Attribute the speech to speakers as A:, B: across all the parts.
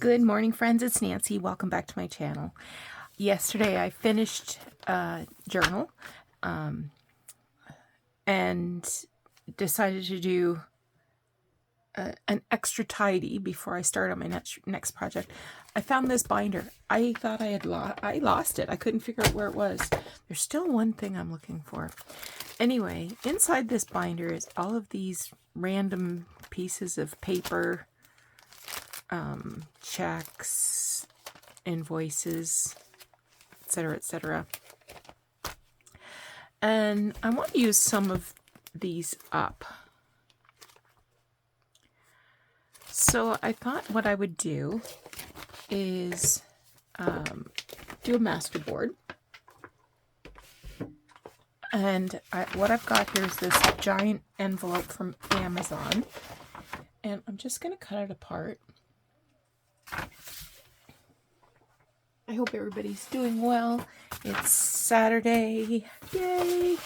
A: Good morning, friends. It's Nancy. Welcome back to my channel. Yesterday I finished a journal and decided to do an extra tidy before I start on my next project. I found this binder. I thought I lost it. I couldn't figure out where it was. There's still one thing I'm looking for. Anyway, inside this binder is all of these random pieces of paper, checks, invoices, etc., etc. And I want to use some of these up. So I thought what I would do is do a masterboard. And what I've got here is this giant envelope from Amazon. And I'm just going to cut it apart. I hope everybody's doing well. It's Saturday. Yay!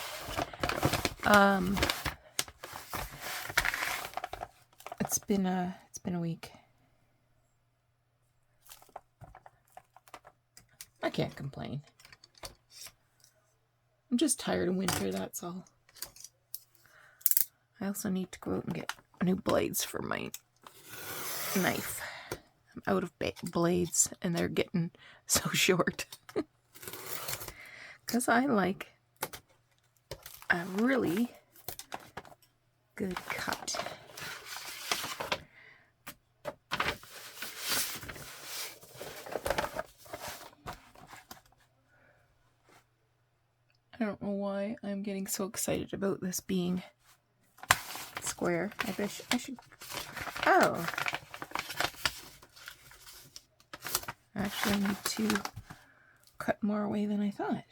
A: It's been a week. I can't complain. I'm just tired of winter, that's all. I also need to go out and get new blades for my knife. I'm out of blades and they're getting so short. Because I like a really good cut. I don't know why I'm getting so excited about this being square. I should... Oh! I actually need to cut more away than I thought.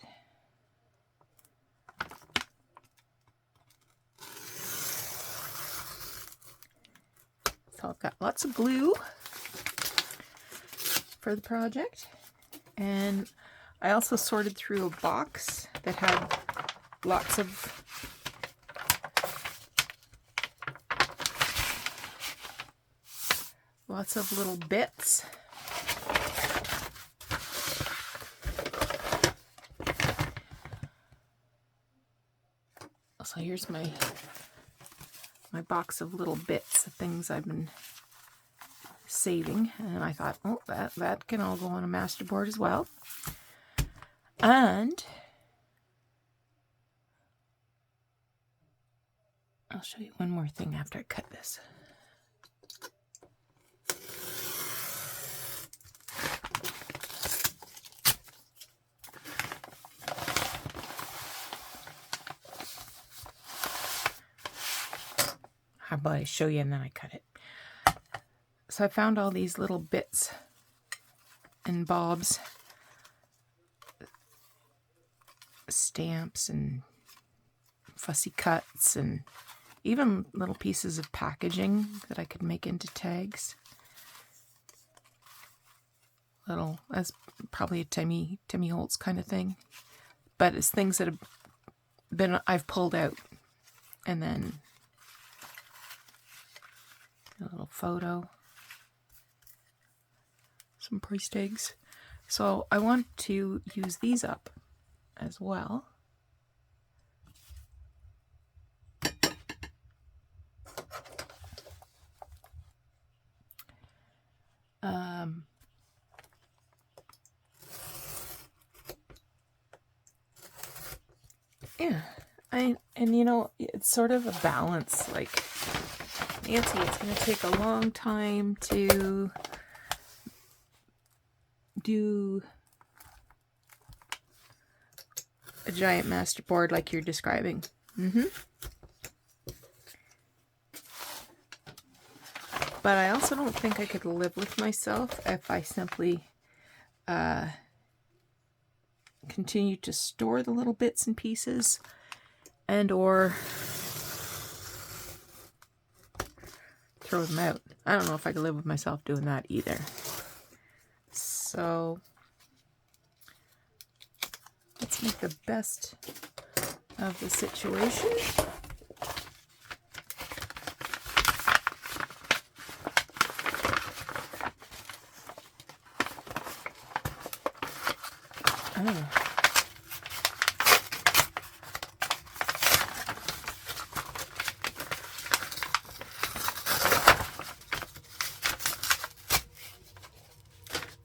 A: So I've got lots of glue for the project. And I also sorted through a box that had lots of little bits. So here's my box of little bits of things I've been saving, and I thought, oh, that can all go on a masterboard as well. And I'll show you one more thing after I cut this. How about I show you and then I cut it? So I found all these little bits and bobs, stamps and fussy cuts, and even little pieces of packaging that I could make into tags. Little, as probably a Timmy Holtz kind of thing, but it's things that I've pulled out, and then a little photo, some price tags. So I want to use these up as well. Yeah, and you know, it's sort of a balance. Like, Nancy, it's going to take a long time to do a giant masterboard like you're describing. But I also don't think I could live with myself if I simply continue to store the little bits and pieces and or throw them out. I don't know if I could live with myself doing that either. So let's make the best of the situation. Oh.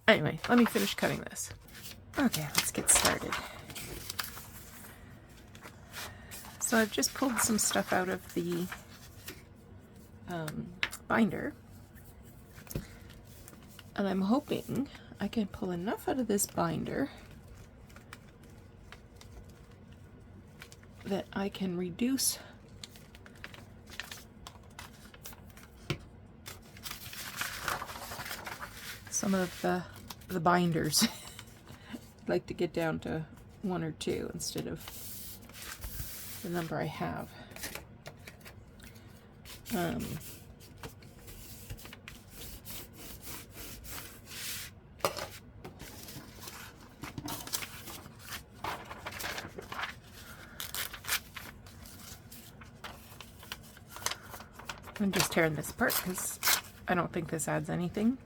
A: Anyway, let me finish cutting this. Okay, let's get started. So I've just pulled some stuff out of the binder, and I'm hoping I can pull enough out of this binder that I can reduce some of the binders. I'd like to get down to 1 or 2 instead of the number I have. I'm just tearing this apart because I don't think this adds anything.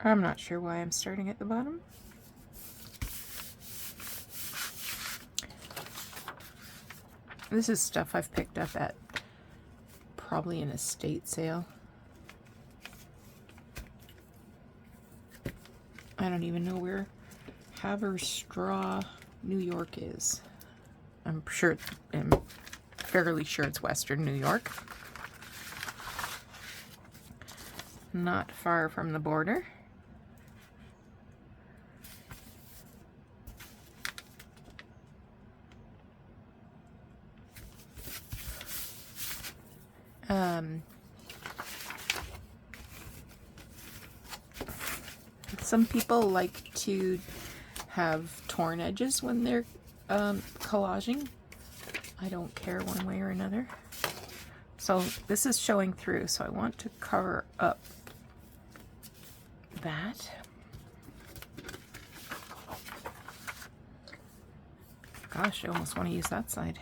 A: I'm not sure why I'm starting at the bottom. This is stuff I've picked up at probably an estate sale. I don't even know where Haverstraw, New York is. I'm fairly sure it's Western New York. Not far from the border. Some people like to have torn edges when they're collaging. I don't care one way or another. So this is showing through, so I want to cover up that. Gosh, I almost want to use that side.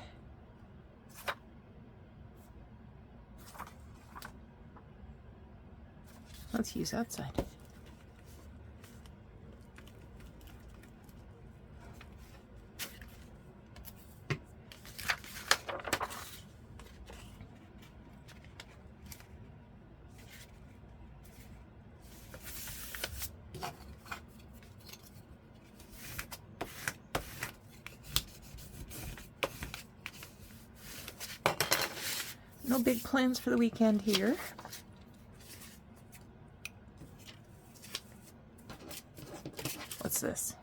A: Let's use that side. No big plans for the weekend here. What's this?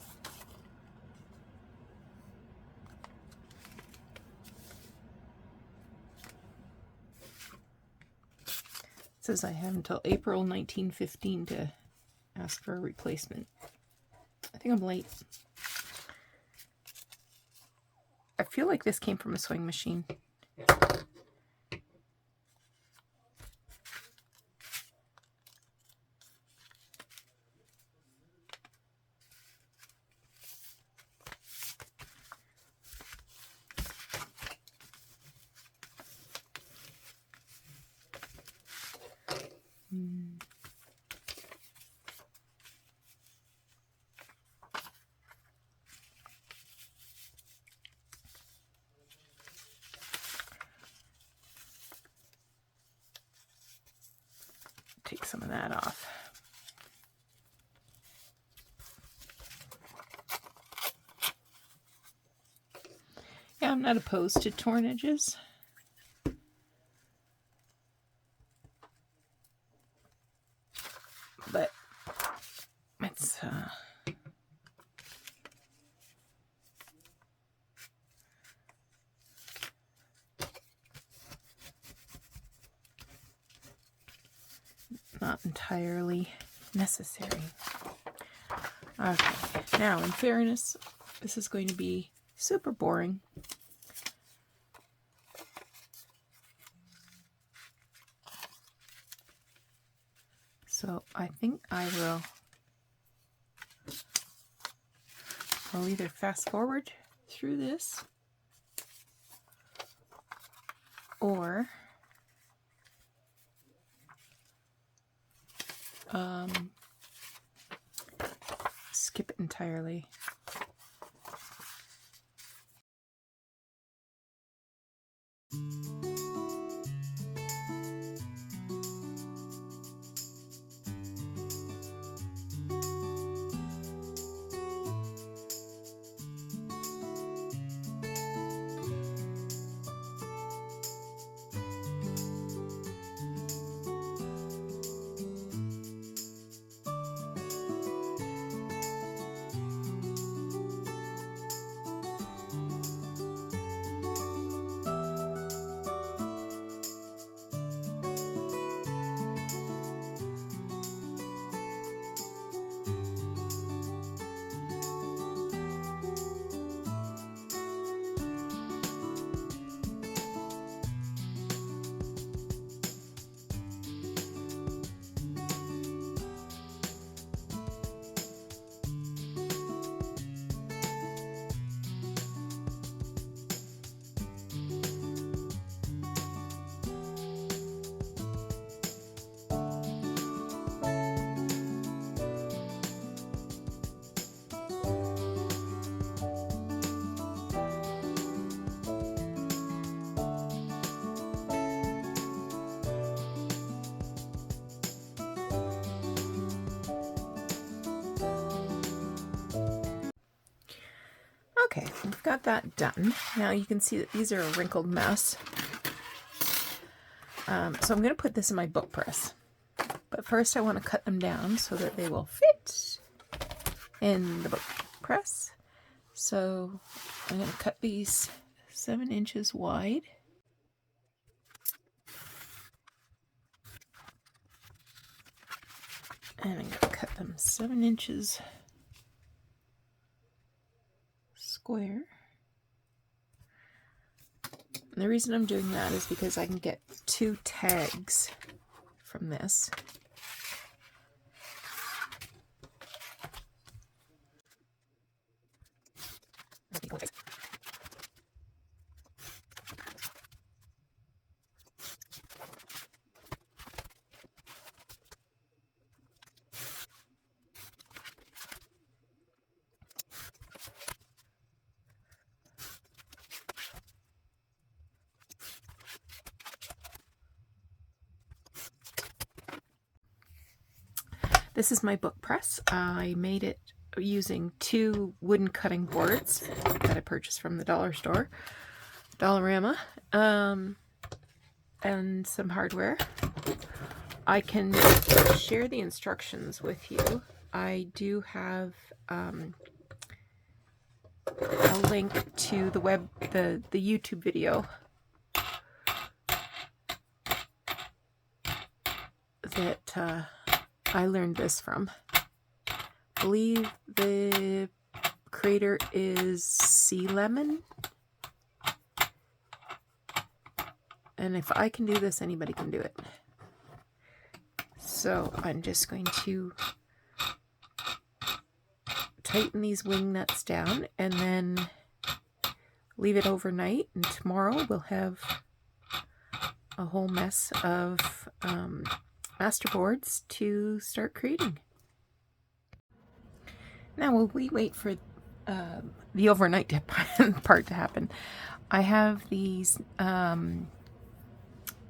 A: It says I have until April 1915 to ask for a replacement. I think I'm late. I feel like this came from a sewing machine. Take some of that off. Yeah, I'm not opposed to torn edges. But it's not entirely necessary. Okay, now in fairness, this is going to be super boring. So I think I'll either fast forward through this or skip it entirely. Okay, we've got that done. Now you can see that these are a wrinkled mess. So I'm going to put this in my book press. But first I want to cut them down so that they will fit in the book press. So I'm going to cut these 7 inches wide. And I'm going to cut them 7 inches square. And the reason I'm doing that is because I can get 2 tags from this. This is my book press. I made it using 2 wooden cutting boards that I purchased from the dollar store, Dollarama, and some hardware. I can share the instructions with you. I do have a link to the YouTube video that I learned this from. I believe the creator is Sea Lemon. And if I can do this, anybody can do it. So I'm just going to tighten these wing nuts down and then leave it overnight. And tomorrow we'll have a whole mess of masterboards to start creating. Now, while we wait for the overnight part to happen, I have these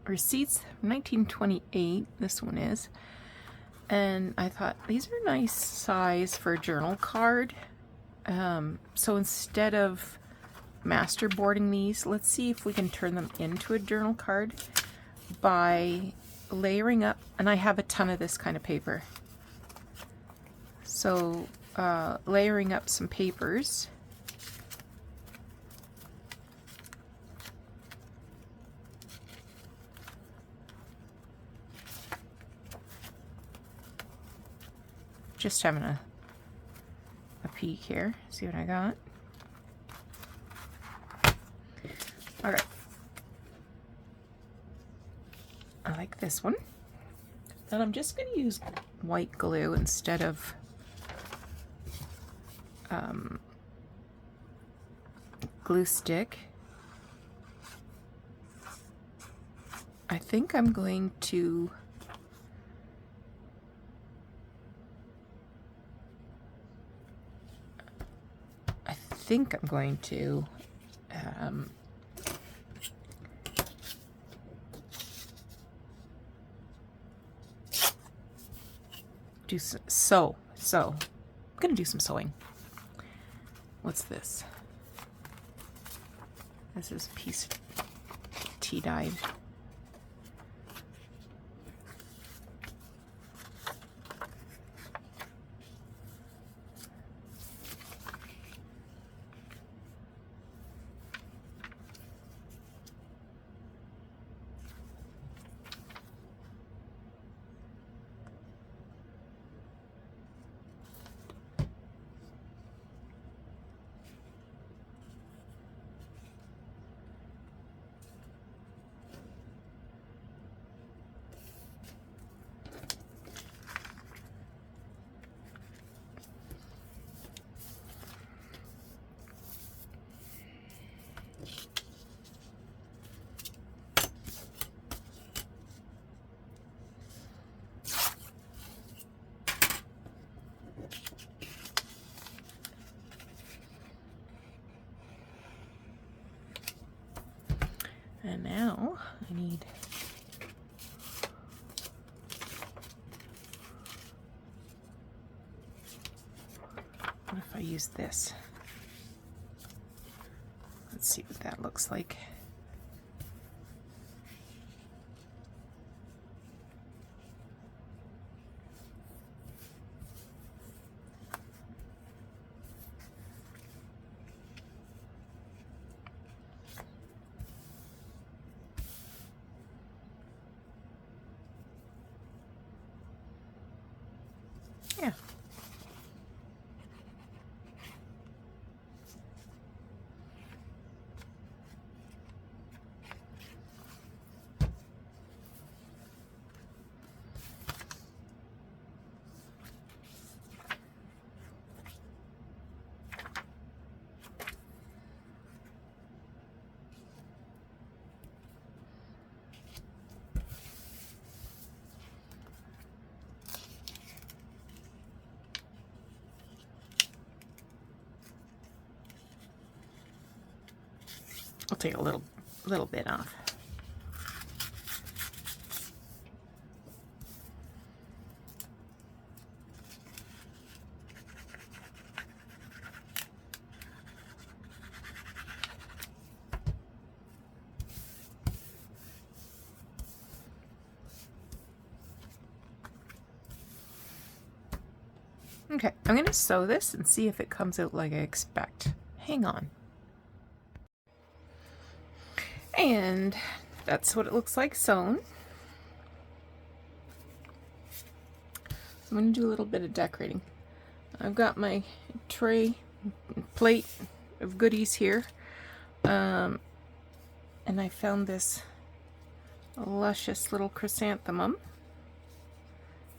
A: receipts from 1928. This one is. And I thought these are nice size for a journal card. So instead of masterboarding these, let's see if we can turn them into a journal card by layering up, and I have a ton of this kind of paper. So layering up some papers. Just having a peek here, see what I got. All right. I like this one. And I'm just going to use white glue instead of glue stick. I think I'm going to do sew. I'm gonna do some sewing. What's this? This is a piece of tea dyed. And now I need what if I use this? Let's see what that looks like. Yeah. I'll take a little bit off. Okay, I'm going to sew this and see if it comes out like I expect. Hang on. And that's what it looks like sewn. I'm going to do a little bit of decorating. I've got my plate of goodies here. And I found this luscious little chrysanthemum.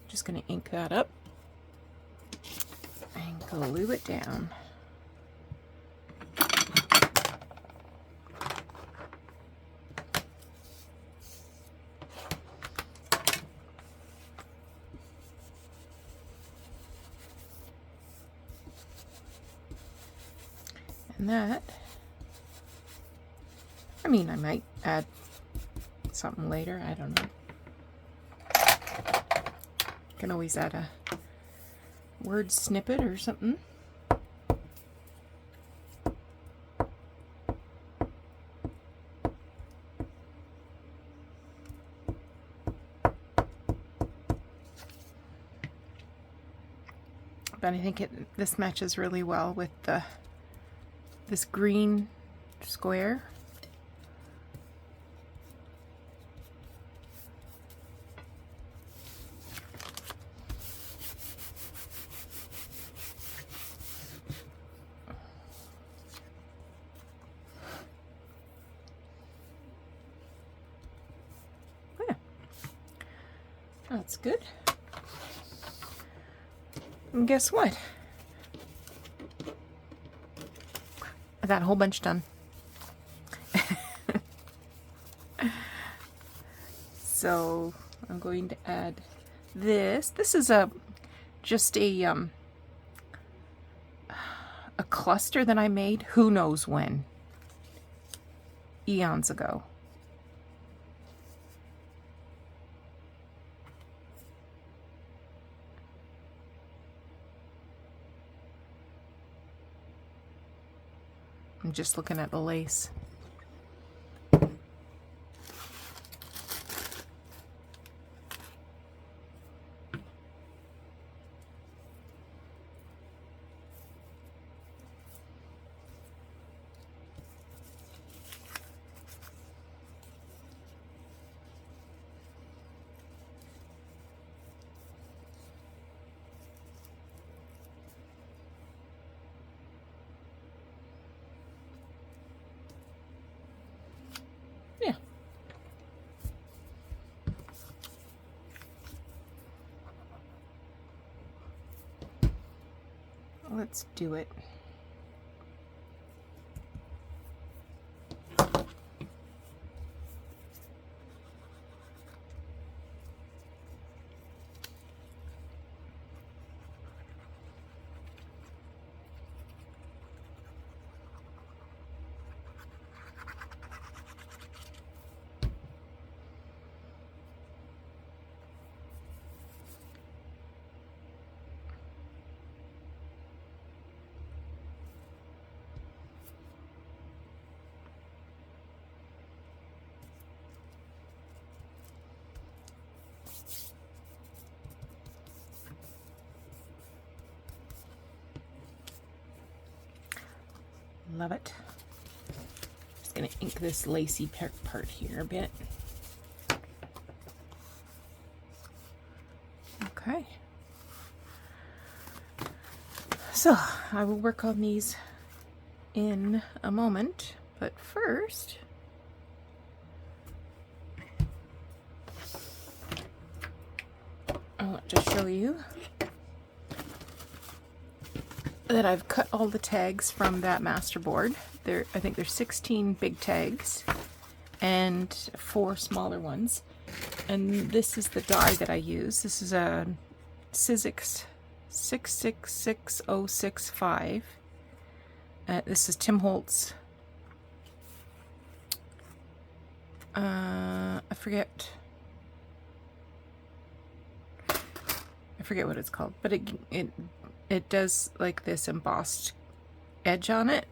A: Just going to ink that up and glue it down. And that, I mean, I might add something later, I don't know. Can always add a word snippet or something. But I think this matches really well with this green square. Yeah, that's good. And guess what? I got a whole bunch done. So I'm going to add this. This is just a cluster that I made who knows when, eons ago. I'm just looking at the lace. Yeah. Let's do it. Love it. Just gonna ink this lacy part here a bit. Okay. So I will work on these in a moment, but first I want to show you that I've cut all the tags from that Masterboard. I think there's 16 big tags and 4 smaller ones. And this is the die that I use. This is a Sizzix 666065. This is Tim Holtz. I forget what it's called, but it does like this embossed edge on it.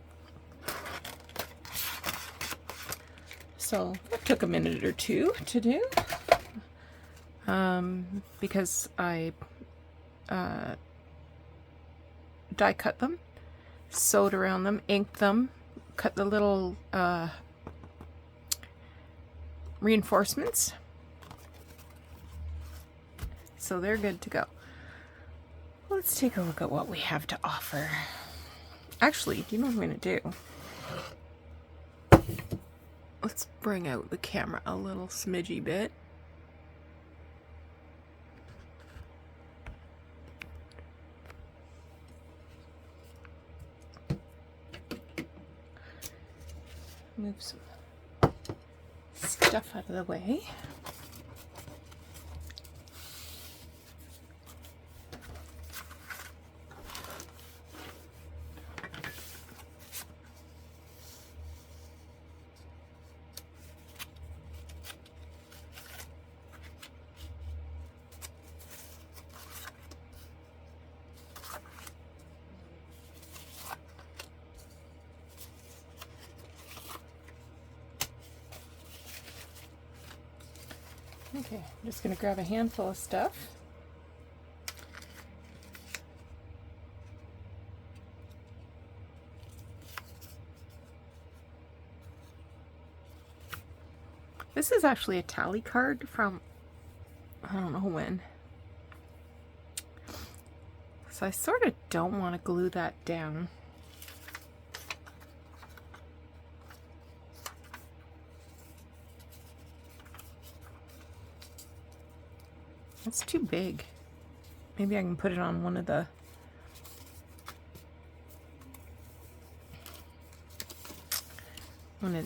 A: So that took a minute or two to do, because I die cut them, sewed around them, inked them, cut the little reinforcements, so they're good to go. Let's take a look at what we have to offer. Actually, do you know what I'm going to do? Let's bring out the camera a little smidgy bit. Move some stuff out of the way. Okay, I'm just going to grab a handful of stuff. This is actually a tally card from, I don't know when. So I sort of don't want to glue that down. It's too big. Maybe I can put it on one of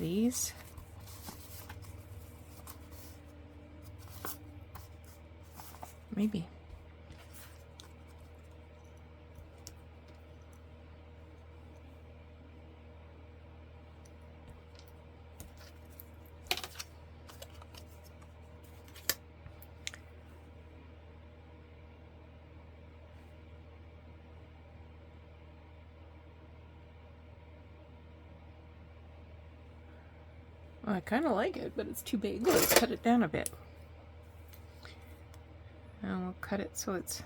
A: these. Maybe. Well, I kind of like it, but it's too big. Let's cut it down a bit. And we'll cut it so it's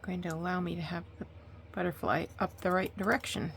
A: going to allow me to have the butterfly up the right direction.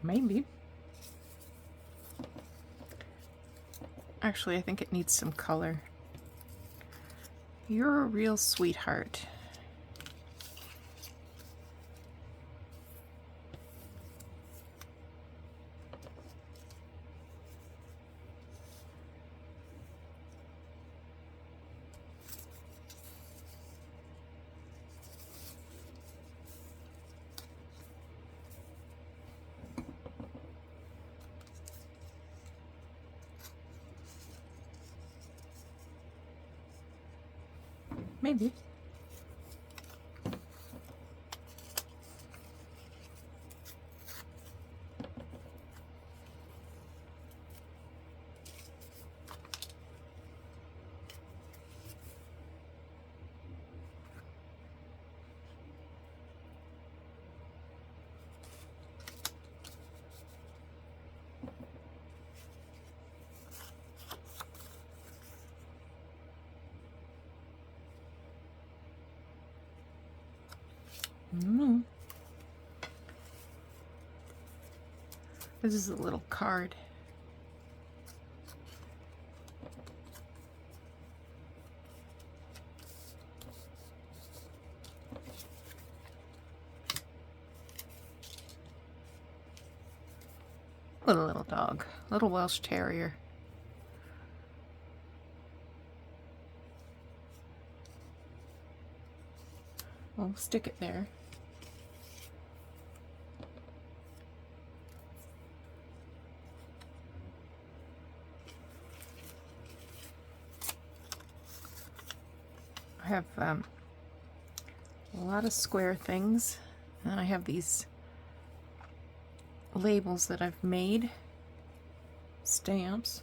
A: Maybe. Actually, I think it needs some color. You're a real sweetheart. Maybe. Mm. This is a little card. Little dog, little Welsh Terrier. We'll stick it there. I have a lot of square things, and I have these labels that I've made, stamps.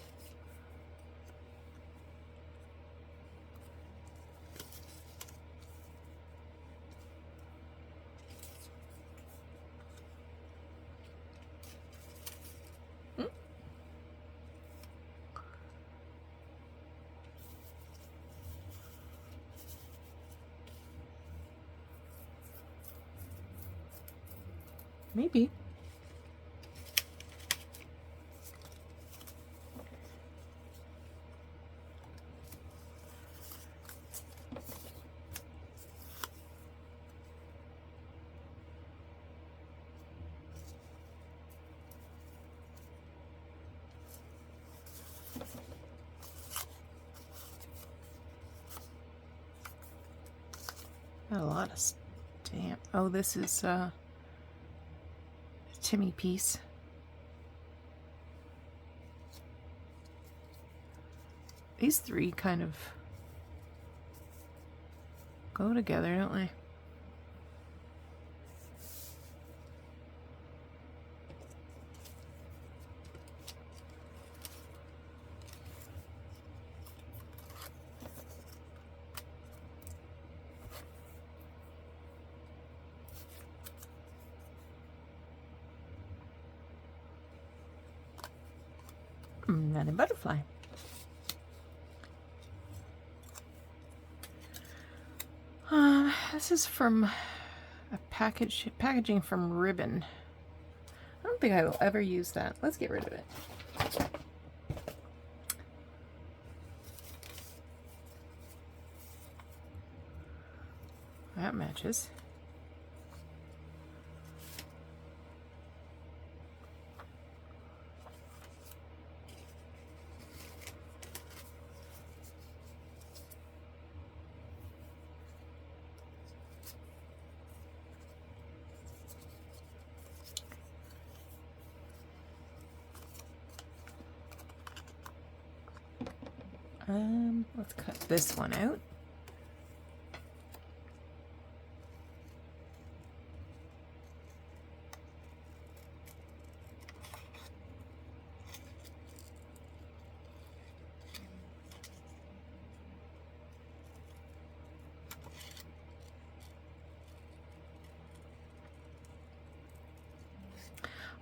A: Maybe. Got a lot of stamp. Oh, this is a Timmy piece. These three kind of go together, don't they? And a butterfly. This is from a packaging from Ribbon. I don't think I will ever use that. Let's get rid of it. That matches. Let's cut this one out.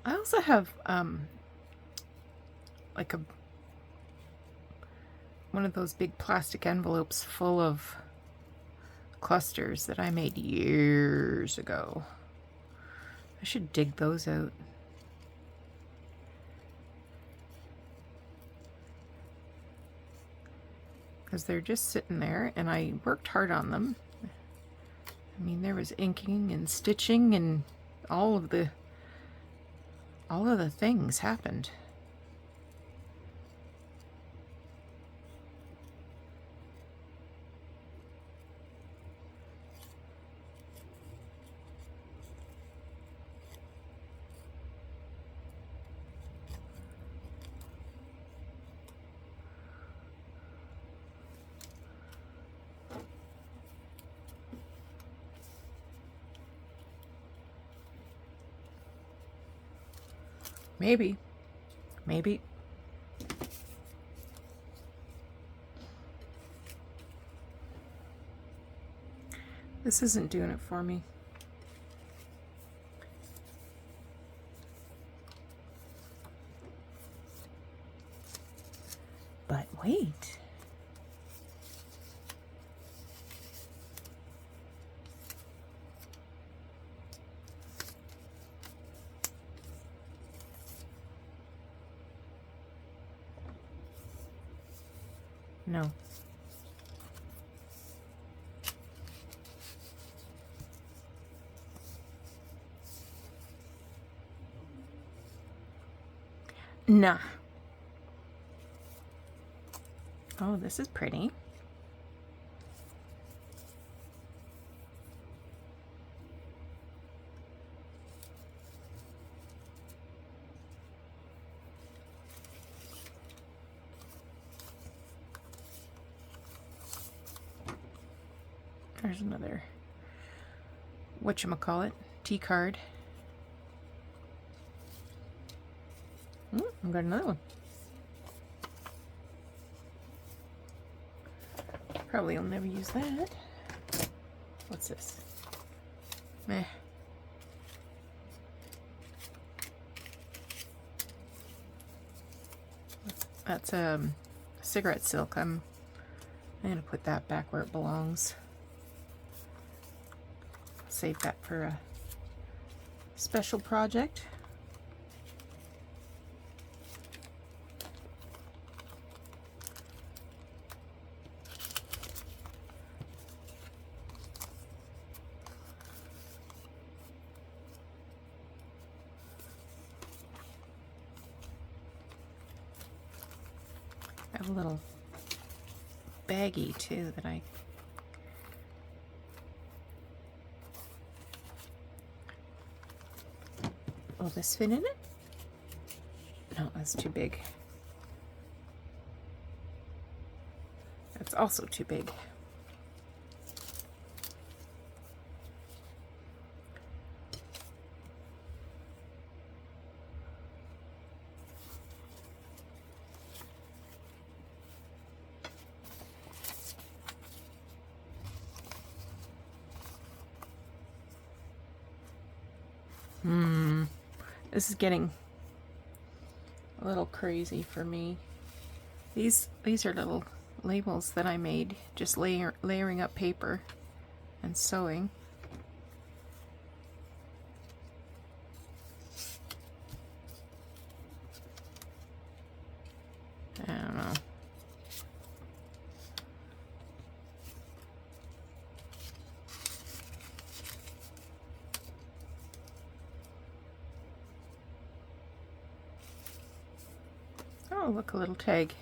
A: I also have like one of those big plastic envelopes full of clusters that I made years ago. I should dig those out. Because they're just sitting there and I worked hard on them. I mean, there was inking and stitching and all of the things happened. Maybe. Maybe. This isn't doing it for me. But wait. No. Nah. Oh, this is pretty. There's another, whatchamacallit, T-card. I've got another one. Probably will never use that. What's this? Meh. That's cigarette silk. I'm gonna put that back where it belongs. Save that for a special project. I have a little baggie too that I will this fit in it? No, that's too big. That's also too big. This is getting a little crazy for me. These are little labels that I made, just layering up paper and sewing. I don't know. Oh, look, a little tag.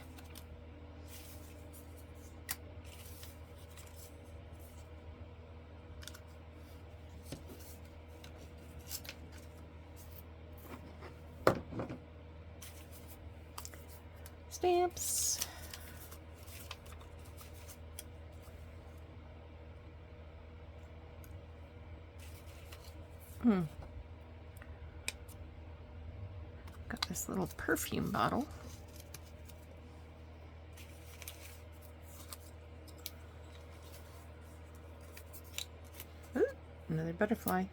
A: Stamps. Got this little perfume bottle. Ooh, another butterfly.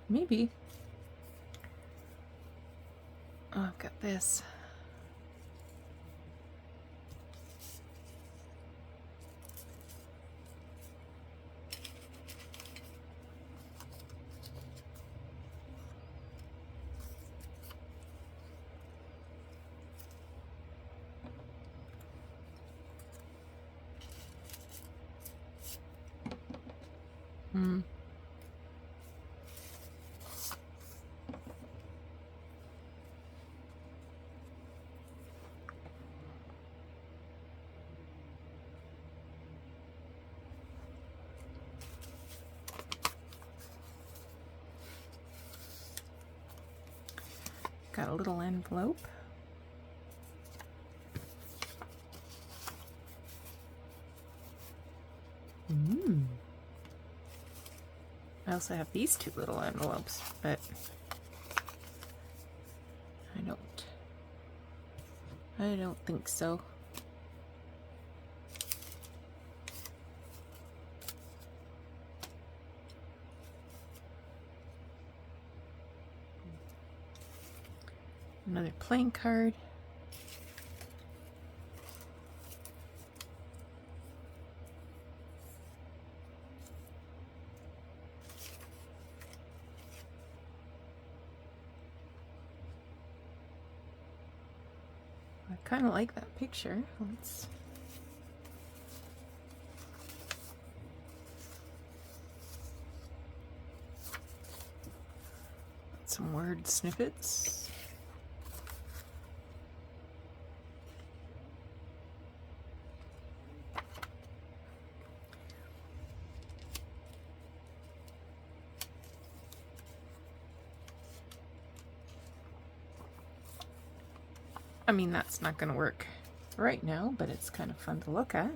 A: Maybe. Oh, I've got this. Got a little envelope. I also have these two little envelopes, but I don't think so. Another playing card. I kind of like that picture. Let's some word snippets. I mean, that's not going to work right now, but it's kind of fun to look at.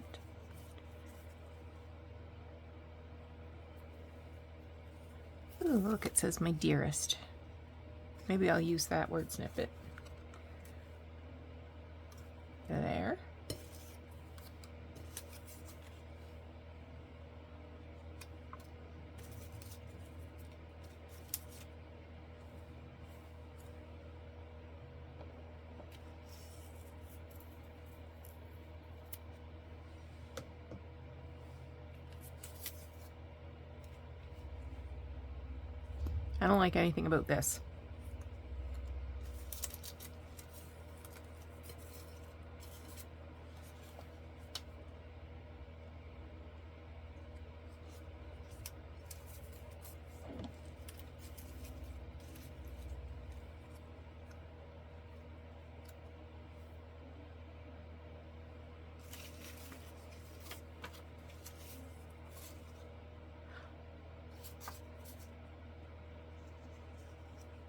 A: Ooh, look, it says my dearest. Maybe I'll use that word snippet. There. I don't like anything about this.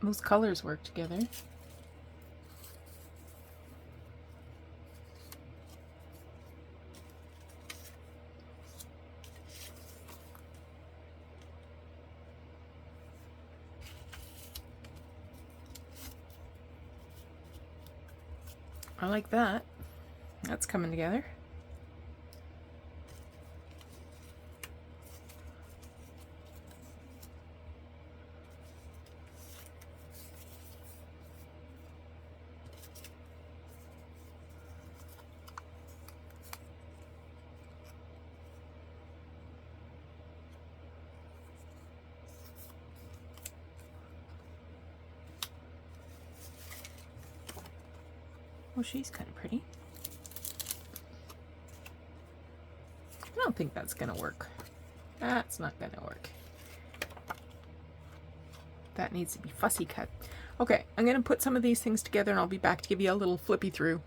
A: Most colors work together. I like that. That's coming together. Oh, she's kind of pretty. I don't think that's gonna work. That's not gonna work. That needs to be fussy cut. Okay, I'm gonna put some of these things together and I'll be back to give you a little flippy through.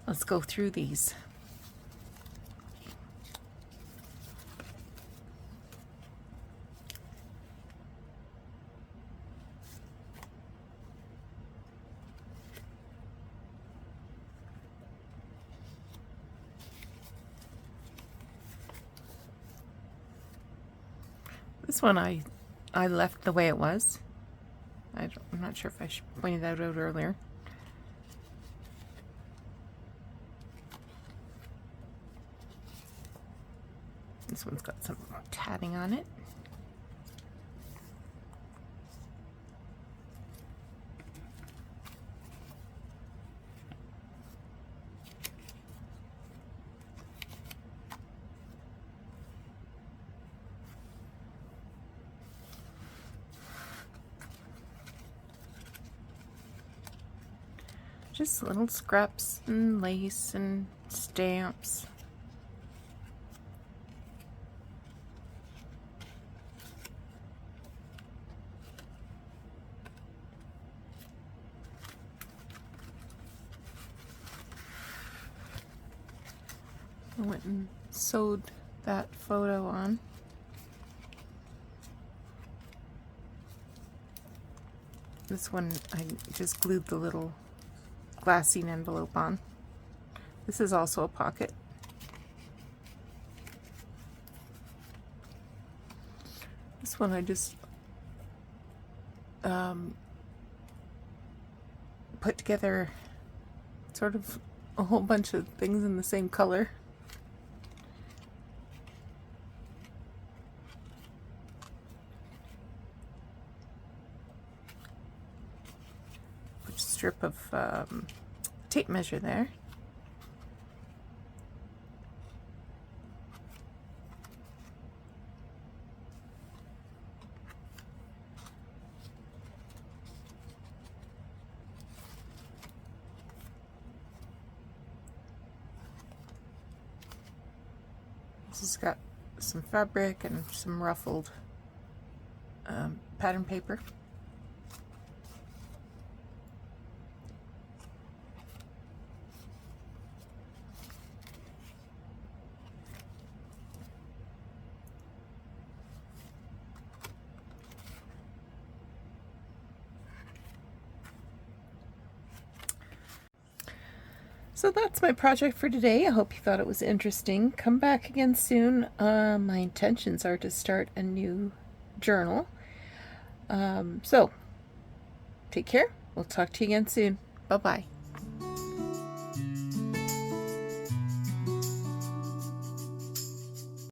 A: Let's go through these. This one I left the way it was. I'm not sure if I pointed that out earlier. This one's got some tatting on it. Just little scraps and lace and stamps. I went and sewed that photo on. This one I just glued the little glassine envelope on. This is also a pocket. This one I just put together sort of a whole bunch of things in the same color. Put a strip of tape measure there. This has got some fabric and some ruffled pattern paper. So that's my project for today. I hope you thought it was interesting. Come back again soon. My intentions are to start a new journal. So take care. We'll talk to you again soon. Bye-bye.